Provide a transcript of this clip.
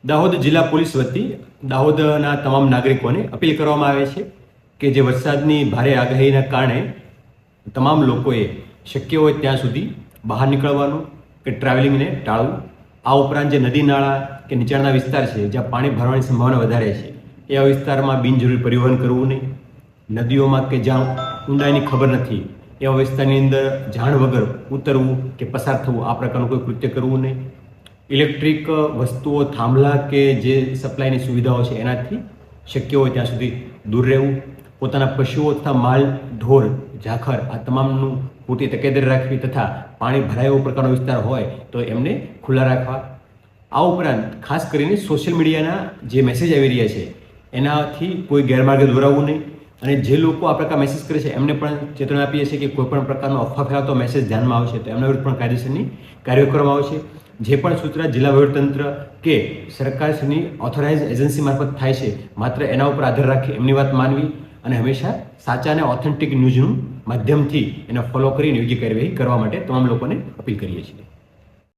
દાહોદ જિલ્લા પોલીસ વતી દાહોદના તમામ નાગરિકોને અપીલ કરવામાં આવે છે કે જે વરસાદની ભારે આગાહીના કારણે તમામ લોકોએ શક્ય હોય ત્યાં સુધી બહાર નીકળવાનું કે ટ્રાવેલિંગને ટાળવું. આ ઉપરાંત જે નદી નાળા કે નીચાણના વિસ્તાર છે જ્યાં પાણી ભરવાની સંભાવના વધારે છે એવા વિસ્તારમાં બિનજરૂરી પરિવહન કરવું નહીં. નદીઓમાં કે જ્યાં ઊંડાઈની ખબર નથી એવા વિસ્તારની અંદર જાણ વગર ઉતરવું કે પસાર થવું આ પ્રકારનું કોઈ કૃત્ય કરવું નહીં. ઇલેક્ટ્રિક વસ્તુઓ થાંભલા કે જે સપ્લાયની સુવિધાઓ છે એનાથી શક્ય હોય ત્યાં સુધી દૂર રહેવું. પોતાના પશુઓ તથા માલ ઢોર ઝાખર આ તમામનું પૂરતી તકેદારી રાખવી તથા પાણી ભરાય એવો પ્રકારનો વિસ્તાર હોય તો એમને ખુલ્લા રાખવા. આ ઉપરાંત ખાસ કરીને સોશિયલ મીડિયાના જે મેસેજ આવી રહ્યા છે એનાથી કોઈ ગેરમાર્ગે દોરાવવું નહીં. અને જે લોકો આ પ્રકાર મેસેજ કરે છે એમને પણ ચેતવણી આપીએ છીએ કે કોઈ પણ પ્રકારનો અફવા ફેલાવતો મેસેજ ધ્યાનમાં આવશે તો એમના વિરુદ્ધ પણ કાયદેસરની કાર્યવાહી કરવામાં આવશે. જે પણ સૂચના જિલ્લા વહીવટીતંત્ર કે સરકારશ્રીની ઓથોરાઇઝ એજન્સી મારફત થાય છે માત્ર એના ઉપર આધાર રાખી એમની વાત માનવી અને હંમેશા સાચા અને ઓથેન્ટિક ન્યૂઝનું માધ્યમથી એને ફોલો કરીને યોગ્ય કાર્યવાહી કરવા માટે તમામ લોકોને અપીલ કરીએ છીએ.